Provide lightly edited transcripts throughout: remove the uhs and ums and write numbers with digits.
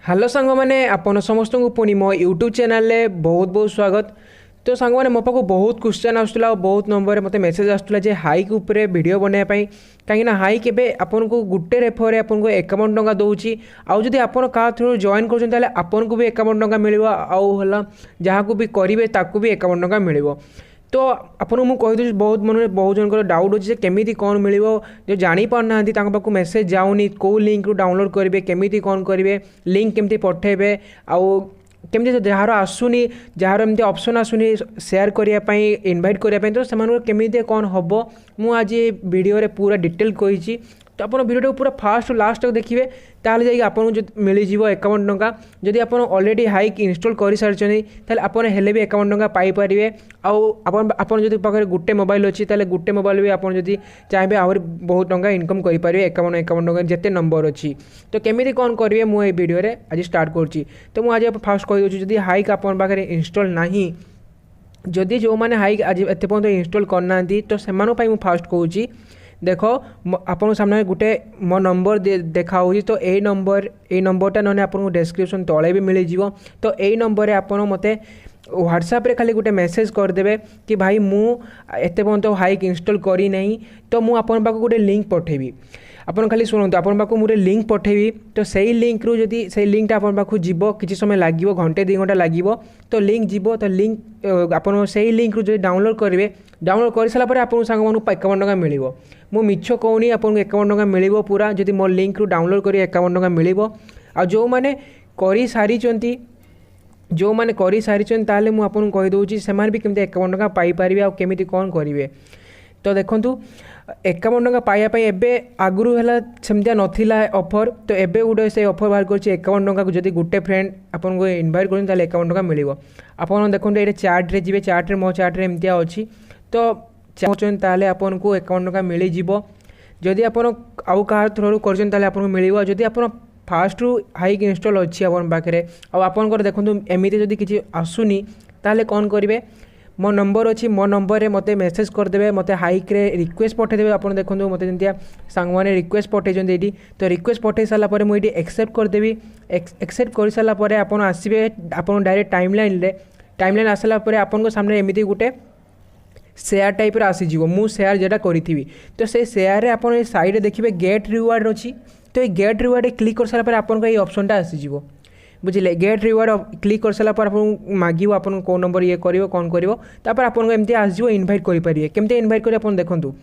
Hello सांग मैंने आपन समस्त को पुणी मो यूट्यूब चैनल रे बहुत बहुत स्वागत। तो सांग मैंने मो पाक बहुत क्वेश्चन आसूला बहुत नंबर मत मेसेज आसूला जे हाइक उपरे वीडियो बनाया कहीं हाइक एवं आपन को गोटे रेफर आपन को 51 टंका दूची आउ जदि आपन का थ्रू जॉइन कर आपन को भी 51 टंका मिल आउ जहाँ को भी करेंगे ताकू भी 51 टंका मिल। तो आपको मुझे कहीदे बहुत मन में बहुत जन डाउट अच्छे केमी कौन मिल जो जापाना पाक मेसेज जाऊनी कौ लिंक रू डाउनलोड करेंगे केमी कौन करेंगे लिंक केमती पठेबे आउ केमती जार आसुनी जार एमती ऑप्शन आसुनी शेयर करने इनवाइट करने तो से केमी कौन हम मु आज वीडियो पूरा डिटेल कही। तो आप वीडियो पूरा फास्ट लास्ट तक देखिए ताल जाइए आपको मिल जाव 51 टंका। जदि आप ऑलरेडी हाइक इंस्टॉल कर सारी आपन हेले भी 51 टंका पाइपर आपन जब पाखे गोटे मोबाइल अच्छी गोटे मोबाइल भी आपन जदि चाहिए आहरी बहुत टंका इनकम करेंगे 51 टंका जिते नंबर अच्छी। तो केमी कौन करेंगे मुझे वीडियो आज स्टार्ट कर। तो मुझे फास्ट कहीदे जदि हाइक आपन पाखे इंस्टॉल नहीं जदि जो मैंने हाइक आज एत इंस्टॉल करना तो से फास्ट कहूँ देख आपन सामने गोटे मो नंबर देखा तो यही नंबरटा ना आपको डिस्क्रिप्शन तले भी मिल जाव। तो यही नंबर आपन मत व्हाट्सएप रे खाली गोटे मेसेज करदे कि भाई मु एत हाइक इंस्टॉल करी नहीं तो मु आपन पाक गोटे लिंक पठेबी आपन खाली शुणु आपन पाक मुझे लिंक पठेबी। तो सही लिंक रू जदि सही लिंकटा आपन पाक जीव किसी समय लगे घंटे 2 घंटा लगे तो लिंक जीव तो लिंक आपन सही लिंक रू जदि डाउनलोड करेंगे डाउनलोड कर सारापर आपन सांग मानू 51 टंका मिल। मु मिछ कहूनी आपको 51 टंका मिल पूरा जदि मो लिंक रू डाउनलोड कर 51 टंका मिल। आ जो मैंने कर सारी जो मैंने कर सारी ताले मुझे आपको कहीदे से भी केमती 51 टंका पाइपर आमती कौन करेंगे। तो देखूँ 51 टंका पाइबापी एवं आगुरी है सेमती नाला ऑफर तो एवं गोटे से ऑफर बाहर कर 51 टंका को जब गोटे फ्रेंड आपन को इनवाइट कर 51 टंका मिल। आप देखो ये चार्ट्रे जी चार्ट्रे मो चार्ट्रे एमती अच्छी तो चाहते आपन को 51 टंका मिल जाव। जदि आप आउ क्या थ्रू कर मिल जदि आप फास्ट रू हाइक इंस्टॉल अच्छी आपन पाखे आपंकर देखो एमती जदि किसी आसुनी ताले कौन करेंगे मो नंबर अच्छी मो नंबर मत मेसेज करदे मत हाइक रे रिक्वेस्ट पठेदेवे। आप देखो मत जमी सांग मैंने रिक्वेस्ट पठे ये तो रिक्वेस्ट पठे सारापर मुझे एक्सेप्ट करदेवी। एक्सेप्ट कर सारापर आप आसवे आप डायरेक्ट टाइमलाइन आसापर आपन सामने एमती गोटे शेयर टाइप आसीज मु शेयर जेटा करी तो से शेयर आप साइड देखिए गेट रिवार्ड अच्छी तो ये गेट रिवार्ड क्लिक कर सारापर आपन ये ऑप्शनटा आसीज बुझे गेट रिवार्ड क्लिक कर सारापर आप मांग आप कौ नंबर ये कर कौन कर आपको एमती आसो इनभाइट करेंगे केमती इनभाइट करेंगे आप देखूँ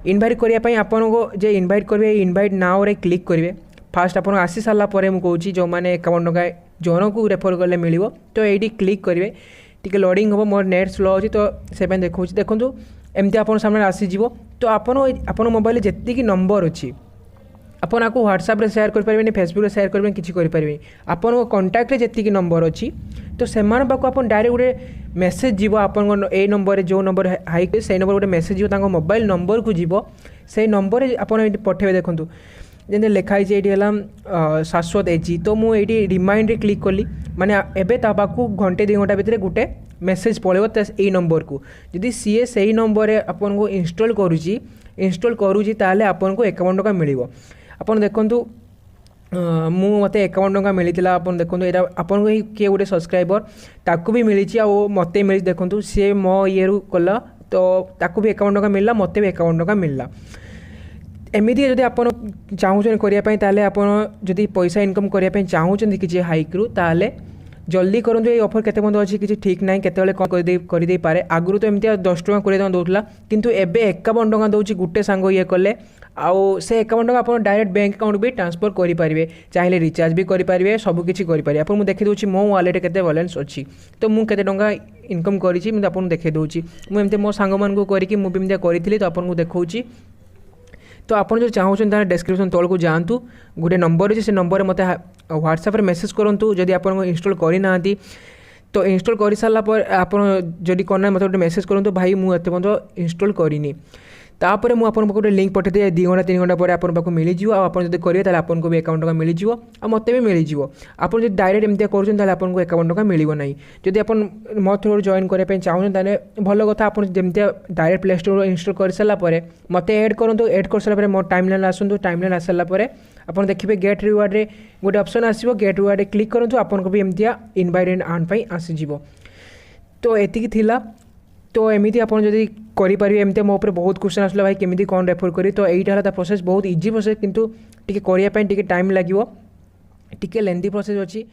इनभाइट करने आपन को जे इनभाइट करेंगे इनभाइट नाउ रे क्लिक करेंगे फास्ट आप आसी सारापर मुझे जो मैंने 51 टंका जन को रेफर कले मिल तो ये क्लिक करेंगे टी लोडिंग हम मोर नेट स्लो अच्छी तो से देखो देखो एमती आप सामने आसीज। तो आपन मोबाइल जी नंबर अच्छी आपन आपको व्हाट्सएप रे शेयर करें फेसबुक रे शेयर करें किसी करें आपन कॉन्टैक्ट रे जी नंबर अच्छी तो से पाक डायरेक्ट गोटे मेसेज जीव आपन ए नंबर जो नंबर हाइक से नंबर गोटे मेसेज जीव मोबाइल नंबर को जीव से नंबर आपन पठेबे। देखो जैसे लिखाई ये शाश्वत एजी तो मुझे रिमाइंड रे क्लिक कली माने एबे ता पाखु घंटे 2 घंटा भितर गोटे मेसेज पड़ेगा यही नंबर को जदि सी से नंबर आपन को इंस्टॉल करुँची ताले आपन को 51 टंका मिल। आपन देखूँ मत 51 टंका मिलता आप देखो यहाँ आपन को किए गोटे सब्सक्राइबर ताकू भी मिली मत मिली देखूँ सी मो ये कला तो ताकू भी 51 टंका मिलला मत भी 51 टंका मिलला। एमती जब आप चाहूँ करने आपड़ जदि पैसा इनकम करने चाहूँ किसी हाइक रू ताले जल्दी करूँ ये ऑफर केते बंद अच्छी किसी ठीक ना केतले करदे पारे आगुरी तो एमती 10 टंका 20 टंका दूसरा किंतु एबे 51 टंका दूसरी गोटे सांग ये कले आउ से 51 टंका आप डायरेक्ट बैंक अकाउंट भी ट्रांसफर करेंगे चाहिए रिचार्ज भी करेंगे सबकि करेंगे। आप देखी दूसरी मो वालेट केते बैलेंस अच्छी तो मुझे टंका इनकम करी आपको देखी दूसरी मुझे मो सांग मान करके मुझे करी तो आपको देखा। तो आपन जो चाहूँ डिस्क्रिप्शन तौल को जातु गोटे नंबर अच्छे से नंबर मत व्हाट्सएप मेसेज करूँ जदि आप इंस्टॉल करना तो इंस्टॉल कर सारापर आप जदि करना मत गोटे मेसेज करूँ भाई मुझे एत इंस्टॉल करनी तापर मुझे आपको गोटे लिंक पठेदी 2 घंटा 3 घंटा पर आपको मिलଯିव आप करेंगे ताले आपको भी 51 टका मिलଯିव आ मते भी मिलଯିव आप डायरेक्ट एमती करें आपको 51 टका मिल ना जदि आप मो थ्रू जॉइन करने चाहूँ ताले भल कथा आप जमती डायरेक्ट प्ले स्टोर इंस्टॉल कर सारापर मत ऐड करूँ ऐड कर सारापर मो टाइमलाइन आसतु टाइमलाइन आस सारापर आप देखिए गेट रिवार्ड रे गोटे ऑप्शन आसो गेट रिवार्ड क्लिक करूँ आपको भी एमती इनवाइट एंड अर्न पाई आसीजिव तो एतिकी थिला तो एमती आप करेंगे एमती मो पर बहुत क्वेश्चन आसला भाई केमी कौन रेफर करी तो यहीटा है प्रोसेस बहुत इजी प्रोसेस किंतु टिके करने टाइम लगे टिके लेंथी प्रोसेस अच्छी